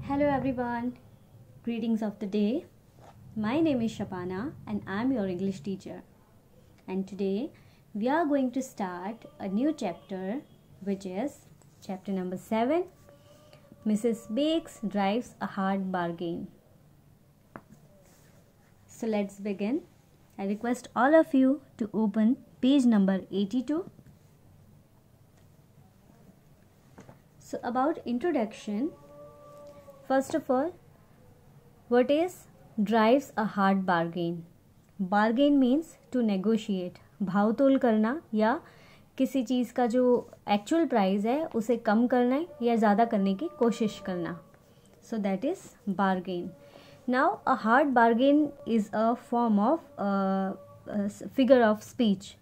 Hello everyone, greetings of the day. My name is Shapana and I'm your English teacher. And today we are going to start a new chapter, which is chapter number 7. Mrs. Bakes drives a hard bargain. So let's begin. I request all of you to open page number 82. So about introduction, first of all, what is drives a hard bargain? Bargain means to negotiate, भाव तोल करना या किसी चीज़ का जो actual price है उसे कम करना या ज़्यादा करने की कोशिश करना. So that is bargain. Now a hard bargain is a form of figure of speech,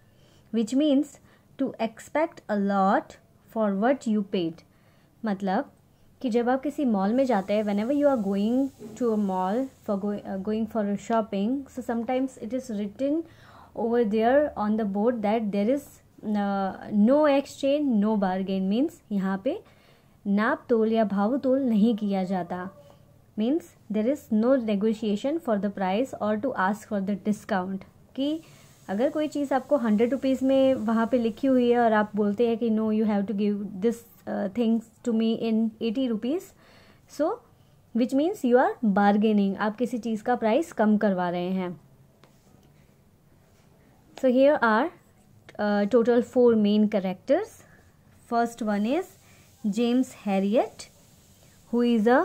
which means to expect a lot for what you paid. मतलब कि जब आप किसी मॉल में जाते हैं, whenever you are going to a mall for going for a shopping, so sometimes it is written over there on the board that there is no exchange, no bargain. means यहाँ पे नाप तोल या भाव तोल नहीं किया जाता. means there is no negotiation for the price or to ask for the discount. कि अगर कोई चीज़ आपको 100 रुपीज़ में वहाँ पे लिखी हुई है और आप बोलते हैं कि no you have to give this things to me in 80 rupees, so which means you are bargaining. आप किसी चीज़ का प्राइस कम करवा रहे हैं. So here are total 4 main characters. First one is James Herriot, who is a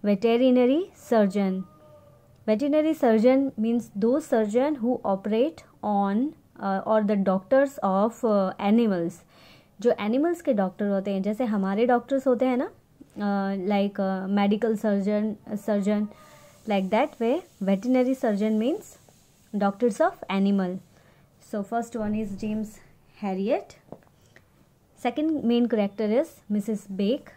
veterinary surgeon. Veterinary surgeon means those surgeon who operate on or the doctors of animals. जो animals के doctor होते हैं, जैसे हमारे doctors होते हैं ना, like medical surgeon like that way. Veterinary surgeon means doctors of animal. So first one is James Herriot. Second main character is Mrs. Bake.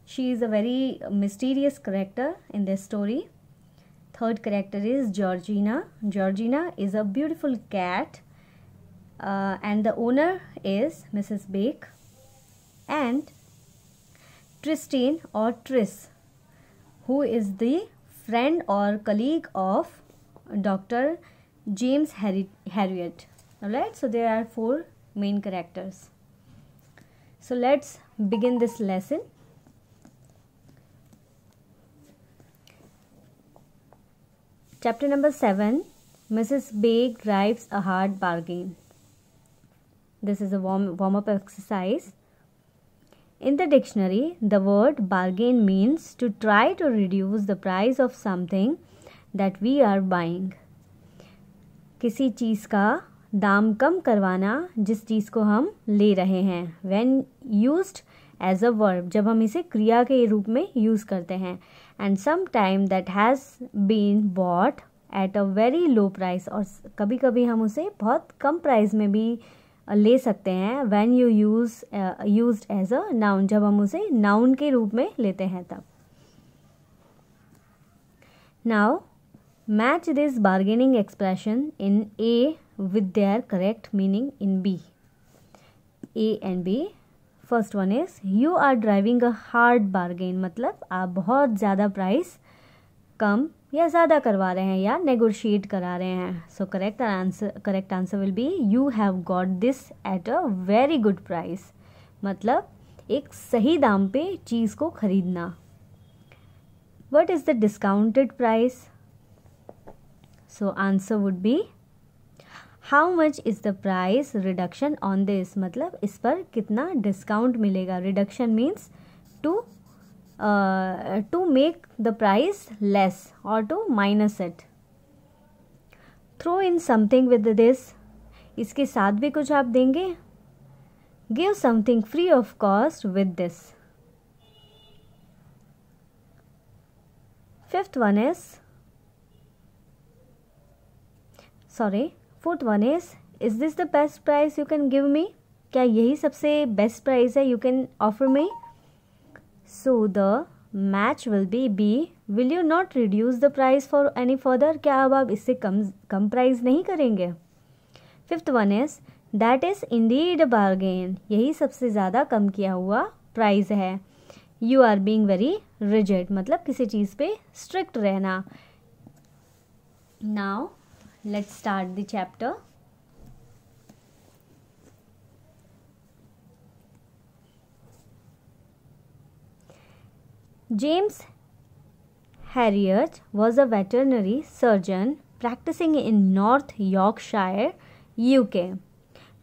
She is a very mysterious character in this story. Third character is Georgina. Georgina is a beautiful cat and the owner is Mrs. Bake. And Tristine or Tris, who is the friend or colleague of Dr. James Herriot. Alright, so there are 4 main characters. So let's begin this lesson. Chapter number 7, Mrs. Bake drives a hard bargain. This is a warm-up exercise. In the dictionary, the word bargain means to try to reduce the price of something that we are buying. किसी चीज़ का दाम कम करवाना जिस चीज़ को हम ले रहे हैं. When used as a verb, जब हम इसे क्रिया के रूप में यूज़ करते हैं. And sometime that has been bought at a very low price, और कभी कभी हम उसे बहुत कम प्राइस में भी ले सकते हैं. when you used as a noun, जब हम उसे noun के रूप में लेते हैं तब. Now match this bargaining expression in A with their correct meaning in B. A and B. First one is you are driving a hard bargain, मतलब आप बहुत ज़्यादा प्राइस कम या ज़्यादा करवा रहे हैं या नेगोशिएट करा रहे हैं. So correct answer will be you have got this at a very good price, मतलब एक सही दाम पे चीज़ को खरीदना. What is the discounted price? So answer would be how much is the price reduction on this, मतलब इस पर कितना डिस्काउंट मिलेगा. Reduction means to make the price less और to minus it. Throw in something with this, इसके साथ भी कुछ आप देंगे. Give something free of cost with this. Fourth one is this the best price you can give me, क्या यही सबसे बेस्ट प्राइस है you can offer me. So the match will be will you not reduce the price for any further, क्या अब आप इससे कम price नहीं करेंगे. Fifth one is that is indeed a bargain, यही सबसे ज़्यादा कम किया हुआ प्राइस है. You are being very rigid, मतलब किसी चीज़ पे स्ट्रिक्ट रहना. Now let's start the chapter. James Harriot was a veterinary surgeon practicing in North Yorkshire, UK.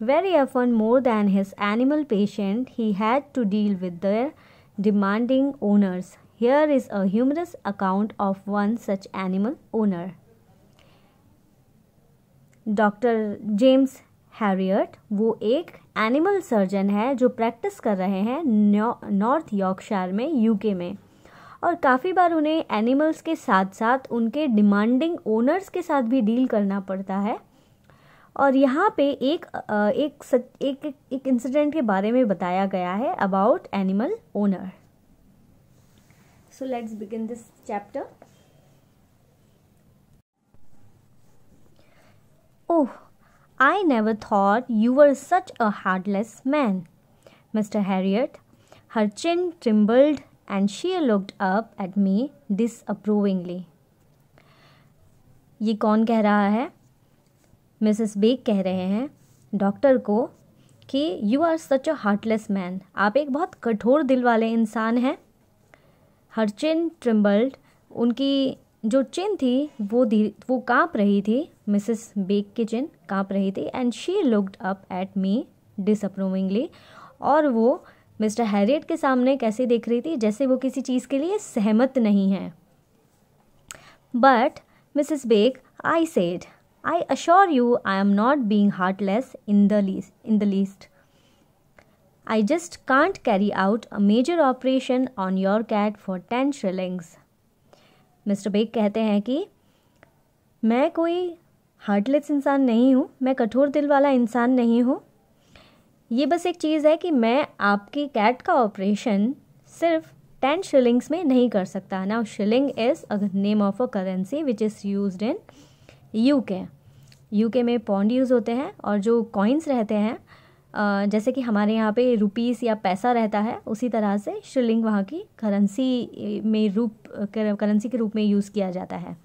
Very often, more than his animal patient, he had to deal with their demanding owners. Here is a humorous account of one such animal owner. Doctor James Harriet वो एक animal surgeon है जो practice कर रहे हैं north Yorkshire में, UK में. और काफ़ी बार उन्हें एनिमल्स के साथ साथ उनके डिमांडिंग ओनर्स के साथ भी डील करना पड़ता है. और यहाँ पे एक इंसिडेंट के बारे में बताया गया है about animal owner. So let's begin this chapter. Oh, I never thought you were such a heartless man, Mr. Harriot. Her chin trembled and she looked up at me disapprovingly. ये कौन कह रहा है? मिसेस बेक कह रहे हैं doctor को कि you are such a heartless man, आप एक बहुत कठोर दिल वाले इंसान हैं. हर चिन ट्रिम्बल्ड, उनकी जो चिन थी वो काँप रही थी. मिसेस बेक की चिन काँप रही थी. And she looked up at me disapprovingly, और वो मिस्टर हैरियट के सामने कैसे देख रही थी, जैसे वो किसी चीज़ के लिए सहमत नहीं है. But Mrs Beck, I said, I assure you I am not being heartless in the least. I just can't carry out a major operation on your cat for 10 shillings. Mr Beck कहते हैं कि मैं कोई heartless इंसान नहीं हूँ, मैं कठोर दिल वाला इंसान नहीं हूँ. ये बस एक चीज़ है कि मैं आपकी कैट का ऑपरेशन सिर्फ 10 शिलिंग्स में नहीं कर सकता. Now shilling is a name of a currency which is used in UK में पॉन्ड यूज़ होते हैं, और जो कॉइन्स रहते हैं जैसे कि हमारे यहाँ पे रुपीस या पैसा रहता है, उसी तरह से शिलिंग वहाँ की करेंसी के रूप में यूज़ किया जाता है.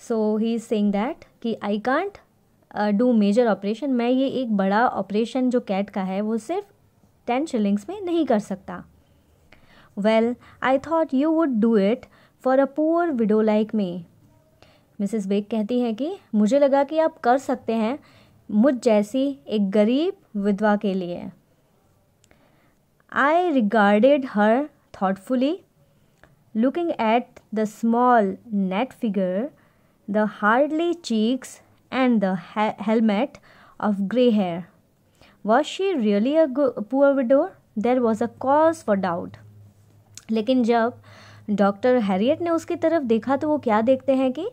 So he is saying that कि I can't do major operation, मैं ये एक बड़ा ऑपरेशन जो कैट का है वो सिर्फ 10 शिलिंग्स में नहीं कर सकता. Well I thought you would do it for a poor widow like me. Mrs Beck कहती हैं कि मुझे लगा कि आप कर सकते हैं मुझ जैसी एक गरीब विधवा के लिए. I regarded her thoughtfully, looking at the small neat figure, the hardly cheeks and the helmet of grey hair. Was she really a poor widow? There was a cause for doubt. लेकिन जब doctor Harriet ने उसकी तरफ देखा तो वो क्या देखते हैं कि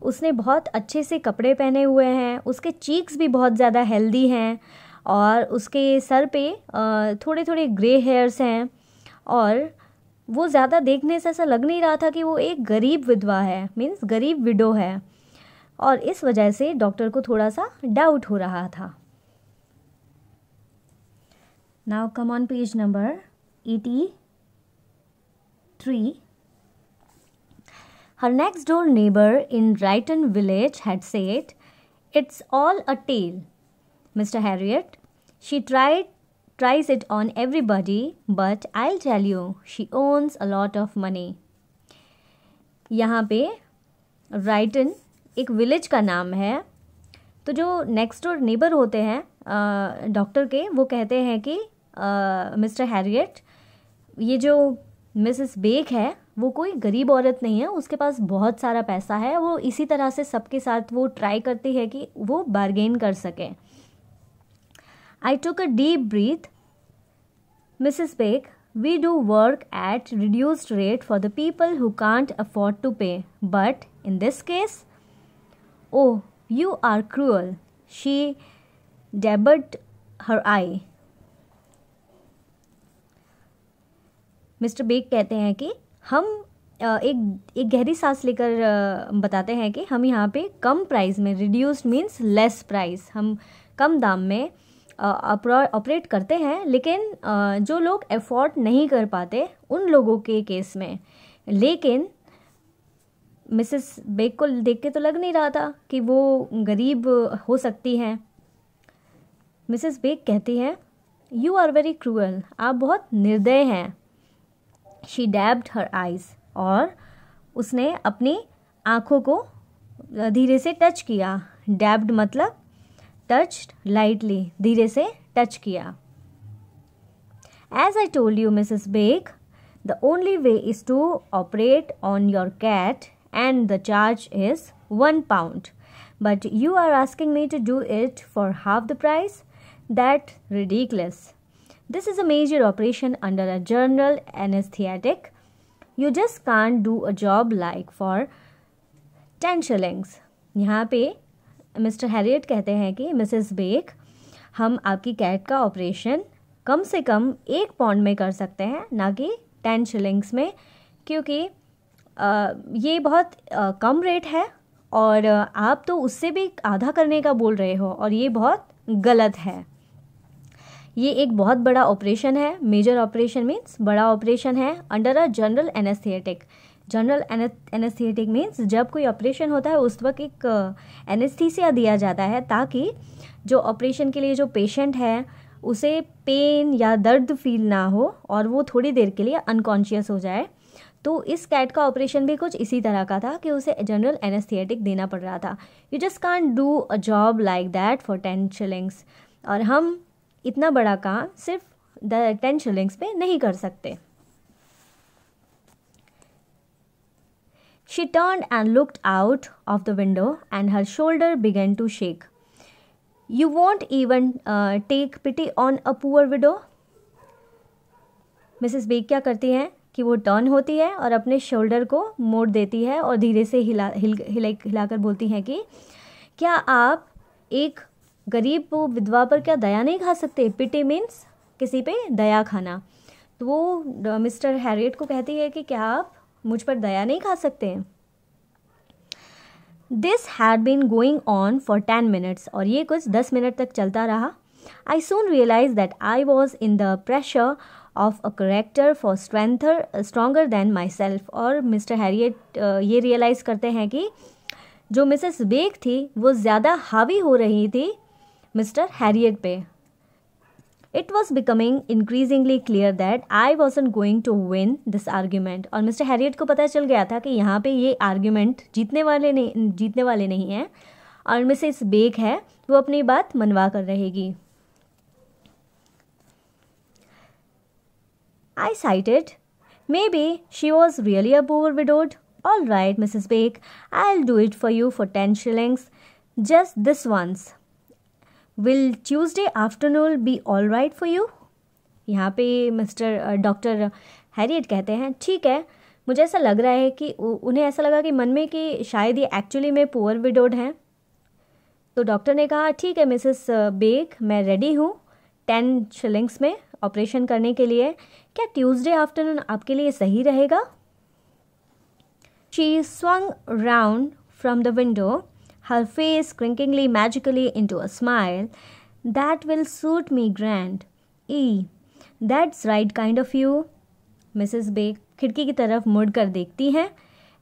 उसने बहुत अच्छे से कपड़े पहने हुए हैं, उसके चीक्स भी बहुत ज़्यादा हेल्दी हैं, और उसके सर पे थोड़े थोड़े ग्रे हेयर्स हैं, और वो ज़्यादा देखने से ऐसा लग नहीं रहा था कि वो एक गरीब विधवा है, मीन्स गरीब विडो है. और इस वजह से डॉक्टर को थोड़ा सा डाउट हो रहा था. Now come on page number 83. Her next door neighbor in Brighton village had said, "It's all a tale, Mr. Harriot. She tries it on everybody, but I'll tell you, she owns a lot of money." यहाँ पे Brighton एक village का नाम है. तो जो next door neighbour होते हैं डॉक्टर के, वो कहते हैं कि मिस्टर हैरियट, ये जो मिसेस बेक है वो कोई गरीब औरत नहीं है, उसके पास बहुत सारा पैसा है. वो इसी तरह से सबके साथ वो ट्राई करती है कि वो बार्गेन कर सके. I took a deep breath. Mrs Beck, we do work at reduced rate for the people who can't afford to pay, but in this case, oh you are cruel. She dabbed her eye. Mister Beck कहते हैं कि हम एक गहरी सांस लेकर बताते हैं कि हम यहाँ पे कम प्राइस में, रिड्यूस्ड मीन्स लेस प्राइस, हम कम दाम में ऑपरेट करते हैं, लेकिन जो लोग अफोर्ड नहीं कर पाते उन लोगों के केस में। लेकिन मिसेस बेक को देख के तो लग नहीं रहा था कि वो गरीब हो सकती हैं। मिसेस बेक कहती हैं, यू आर वेरी क्रूअल, आप बहुत निर्दय हैं। शी डैब्ड हर आइज़, और उसने अपनी आँखों को धीरे से टच किया। डैब्ड मतलब टच्ड लाइटली, धीरे से टच किया। As I told you Mrs Beck, the only way is to operate on your cat and the charge is £1. But you are asking me to do it for half the price? That's ridiculous. This is a major operation under a general anesthetic. You just can't do a job like for 10 shillings. यहाँ पे mister Harriet कहते हैं कि Mrs bake, हम आपकी cat का operation कम से कम £1 में कर सकते हैं, ना कि 10 shillings में, क्योंकि ये बहुत कम रेट है और आप तो उससे भी आधा करने का बोल रहे हो, और ये बहुत गलत है। ये एक बहुत बड़ा ऑपरेशन है। मेजर ऑपरेशन मीन्स बड़ा ऑपरेशन है under a general anaesthetic. General anaesthetic means जब कोई ऑपरेशन होता है उस वक्त एक एनेस्थीसिया दिया जाता है, ताकि जो ऑपरेशन के लिए जो पेशेंट है उसे पेन या दर्द फील ना हो और वो थोड़ी देर के लिए अनकॉन्शियस हो जाए। तो इस कैट का ऑपरेशन भी कुछ इसी तरह का था कि उसे जनरल एनेस्थेटिक देना पड़ रहा था। You just can't do a job like that for 10 shillings, और हम इतना बड़ा काम सिर्फ 10 shillings पे नहीं कर सकते। She turned and looked out of the window and her shoulder began to shake. You won't even take pity on a poor widow? Mrs Beck क्या करती हैं कि वो टर्न होती है और अपने शोल्डर को मोड़ देती है और धीरे से हिलाकर बोलती हैं कि क्या आप एक गरीब विधवा पर क्या दया नहीं खा सकते? पिटी मीन्स किसी पे दया खाना। तो वो मिस्टर हैरियट को कहती है कि क्या आप मुझ पर दया नहीं खा सकते? This had been going on for 10 minutes, और ये कुछ 10 मिनट तक चलता रहा। I soon realise that I was in the pressure of a character for stronger than myself. और मिस्टर हैरियट ये रियलाइज़ करते हैं कि जो मिसेस बेक थी वो ज़्यादा हावी हो रही थी मिस्टर हैरियट पे। It was becoming increasingly clear that I wasn't going to win this argument. और मिस्टर हैरियट को पता चल गया था कि यहाँ पे ये आर्ग्यूमेंट जीतने वाले नहीं हैं, और मिसेस बेक है वो अपनी बात मनवा कर रहेगी। I cited, maybe she was really a poor widowed. All right, Mrs. Bake, I'll do it for you for 10 shillings. Just this once. Will Tuesday afternoon be all right for you? यहाँ पे doctor Harriet कहते हैं, ठीक है, मुझे ऐसा लग रहा है कि उन्हें ऐसा लगा कि मन में कि शायद ये एक्चुअली में पुअर विडोड हैं। तो डॉक्टर ने कहा, ठीक है मिसेस बेक, मैं रेडी हूँ 10 shillings में ऑपरेशन करने के लिए। क्या ट्यूसडे आफ्टरनून आपके लिए सही रहेगा? She swung round from the window, her face crinklingly magically into a smile. That will suit me grand. That's right kind of you. Mrs Beck खिड़की की तरफ मुड़कर देखती हैं,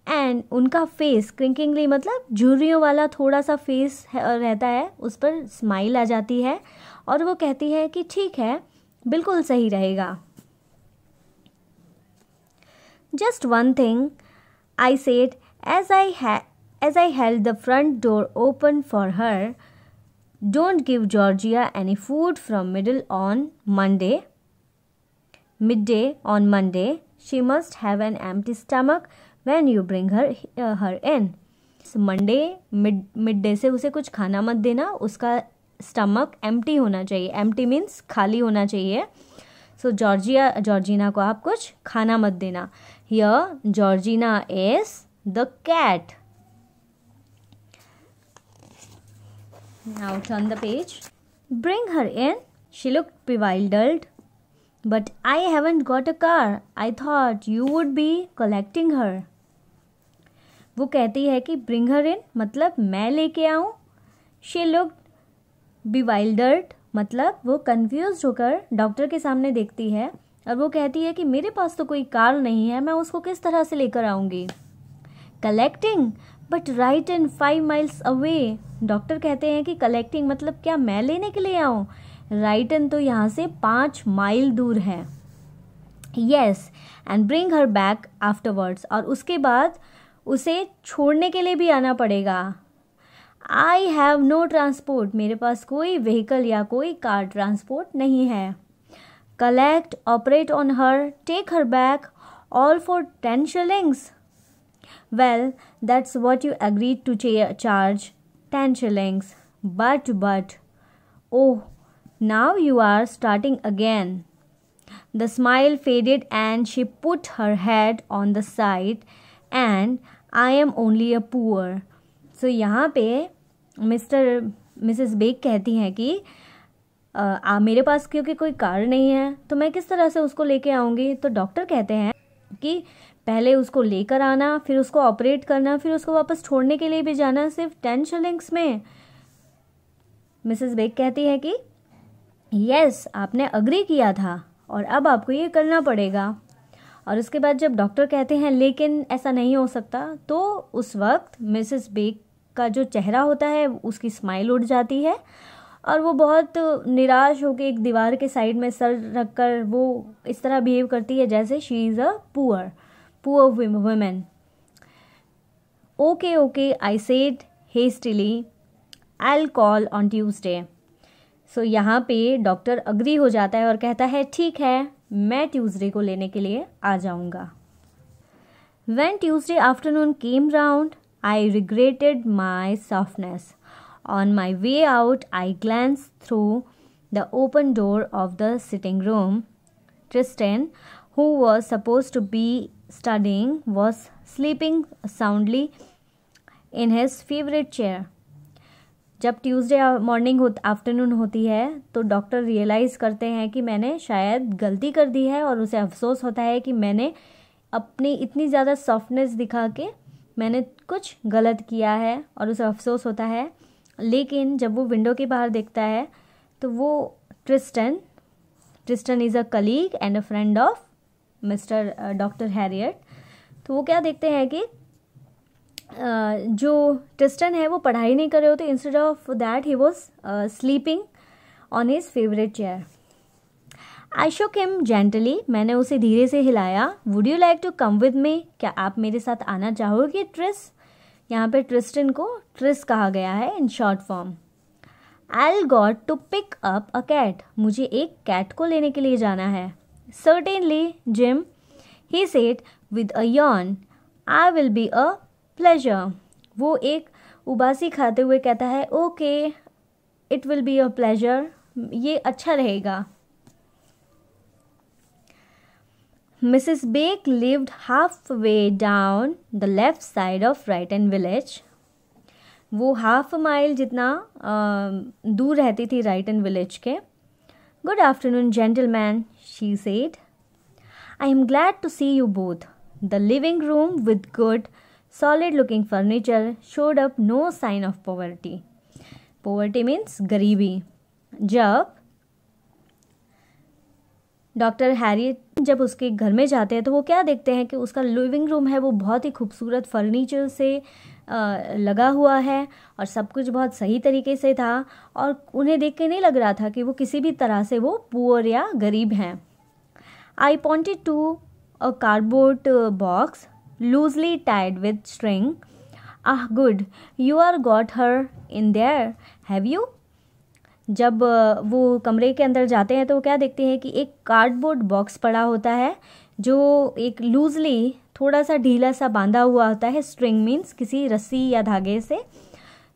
एंड उनका फेस क्रिंकिंगली मतलब झुर्रियों वाला थोड़ा सा फेस रहता है, उस पर स्माइल आ जाती है और वो कहती है कि ठीक है, बिल्कुल सही रहेगा। Just one thing, I said as I held the front door open for her. Don't give Georgia any food from midday on Monday. She must have an empty stomach when you bring her in. Monday mid day से उसे कुछ खाना मत देना, उसका stomach empty होना चाहिए। Empty means खाली होना चाहिए। सो जॉर्जिना को आप कुछ खाना मत देना। Here Georgina is the cat. Now turn the page. Bring her in. She looked bewildered. But I haven't got a car. I thought you would be collecting her. वो कहती है कि bring her in मतलब मैं लेके आऊँ। She looked bewildered मतलब वो कंफ्यूज होकर डॉक्टर के सामने देखती है और वो कहती है कि मेरे पास तो कोई कार नहीं है, मैं उसको किस तरह से लेकर आऊँगी। Collecting but right in 5 miles away. Doctor कहते हैं कि कलेक्टिंग मतलब क्या मैं लेने के लिए आऊँ? राइट इन तो यहाँ से 5 माइल दूर है। Yes and bring her back afterwards, और उसके बाद उसे छोड़ने के लिए भी आना पड़ेगा। आई हैव नो ट्रांसपोर्ट, मेरे पास कोई व्हीकल या कोई कार ट्रांसपोर्ट नहीं है। Collect, operate on her, take her back, all for 10 shillings। Well, that's what you agreed to charge, 10 shillings. But, oh, now you are starting again. The smile faded and she put her head on the side, and I am only a poor. So यहाँ पे Mrs Beck कहती हैं कि मेरे पास क्योंकि कोई car नहीं है तो मैं किस तरह से उसको लेके आऊँगी। तो डॉक्टर कहते हैं कि पहले उसको लेकर आना, फिर उसको ऑपरेट करना, फिर उसको वापस छोड़ने के लिए भी जाना, सिर्फ 10 shillings में। मिसेस बेक कहती है कि यस, आपने अग्री किया था और अब आपको ये करना पड़ेगा। और उसके बाद जब डॉक्टर कहते हैं लेकिन ऐसा नहीं हो सकता, तो उस वक्त मिसेस बेक का जो चेहरा होता है उसकी स्माइल उड़ जाती है और वो बहुत निराश होकर एक दीवार के साइड में सर रखकर वो इस तरह बिहेव करती है जैसे she is a poor women. Okay, I said hastily, I'll call on Tuesday. So यहाँ पे डॉक्टर अग्री हो जाता है और कहता है ठीक है, मैं ट्यूसडे को लेने के लिए आ जाऊँगा। When Tuesday afternoon came round, I regretted my softness. On my way out, I glanced through the open door of the sitting room. Tristan, who was supposed to be studying, was sleeping soundly in his favorite chair. जब Tuesday morning afternoon होती है तो doctor realise करते हैं कि मैंने शायद गलती कर दी है और उसे अफसोस होता है कि मैंने अपनी इतनी ज़्यादा सॉफ्टनेस दिखा के मैंने कुछ गलत किया है और उसे अफसोस होता है। लेकिन जब वो विंडो के बाहर देखता है तो वो Tristan is a colleague and a friend of mister doctor Harriet. तो वो क्या देखते हैं कि जो ट्रिस्टन है वो पढ़ाई नहीं कर रहे होते, instead of that he was sleeping on his favourite chair. I shook him gently, मैंने उसे धीरे से हिलाया। Would you like to come with me, क्या आप मेरे साथ आना चाहोगे ट्रिस? यहाँ पे ट्रिस्टन को ट्रिस कहा गया है in short form. I got to pick up a cat, मुझे एक कैट को लेने के लिए जाना है। Certainly, Jim, he said with a yawn. I will be a pleasure. वो एक उबासी खाते हुए कहता है Okay, it will be a pleasure. ये अच्छा रहेगा। Mrs. Bake lived halfway down the left side of Brighton village. वो हाफ माइल जितना दूर रहती थी राइटन विलेज के। Good afternoon, gentlemen, she said. I am glad to see you both. The living room with good, solid-looking furniture showed up no sign of poverty. Poverty means गरीबी। जब doctor Harriet जब उसके घर में जाते हैं तो वो क्या देखते हैं कि उसका लिविंग रूम है वो बहुत ही खूबसूरत फर्नीचर से लगा हुआ है और सब कुछ बहुत सही तरीके से था और उन्हें देख के नहीं लग रहा था कि वो किसी भी तरह से वो पुअर या गरीब हैं। I pointed to a cardboard box loosely tied with string. Ah good, you are got her in there, have you? जब वो कमरे के अंदर जाते हैं तो वो क्या देखते हैं कि एक कार्डबोर्ड बॉक्स पड़ा होता है जो एक लूजली थोड़ा सा ढीला सा बांधा हुआ होता है। स्ट्रिंग मीन्स किसी रस्सी या धागे से।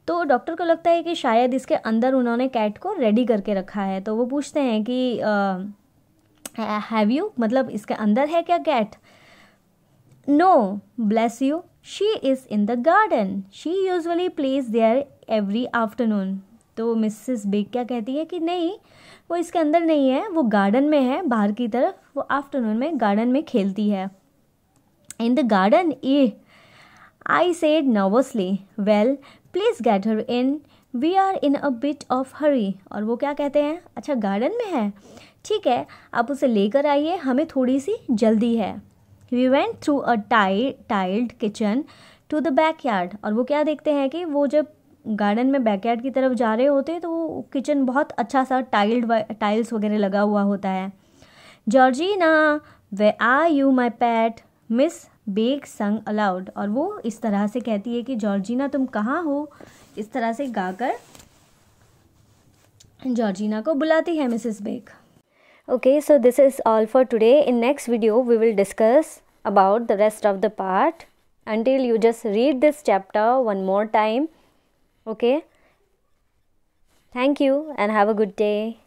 तो डॉक्टर को लगता है कि शायद इसके अंदर उन्होंने कैट को रेडी करके रखा है। तो वो पूछते हैं कि हैव यू, मतलब इसके अंदर है क्या cat? No bless you, she is in the garden, she usually plays there every afternoon. तो मिसेस बेक क्या कहती है कि नहीं, वो इसके अंदर नहीं है, वो गार्डन में है बाहर की तरफ, वो आफ्टरनून में गार्डन में खेलती है। In the garden, I said nervously. Well please get her in, we are in a bit of hurry. और वो क्या कहते हैं, अच्छा गार्डन में है, ठीक है आप उसे लेकर आइए, हमें थोड़ी सी जल्दी है। We went through a tiled kitchen to the backyard. और वो क्या देखते हैं कि वो जब गार्डन में बैकयार्ड की तरफ जा रहे होते हैं तो वो किचन बहुत अच्छा सा टाइल्स वगैरह लगा हुआ होता है। Georgina where are you my pet, Miss Beck sang aloud. और वो इस तरह से कहती है कि जॉर्जिना तुम कहाँ हो, इस तरह से गाकर जॉर्जिना को बुलाती है Mrs Beck. Okay, so this is all for today. In next video, we will discuss about the rest of the part. Until you just read this chapter one more time. Okay. Thank you and have a good day.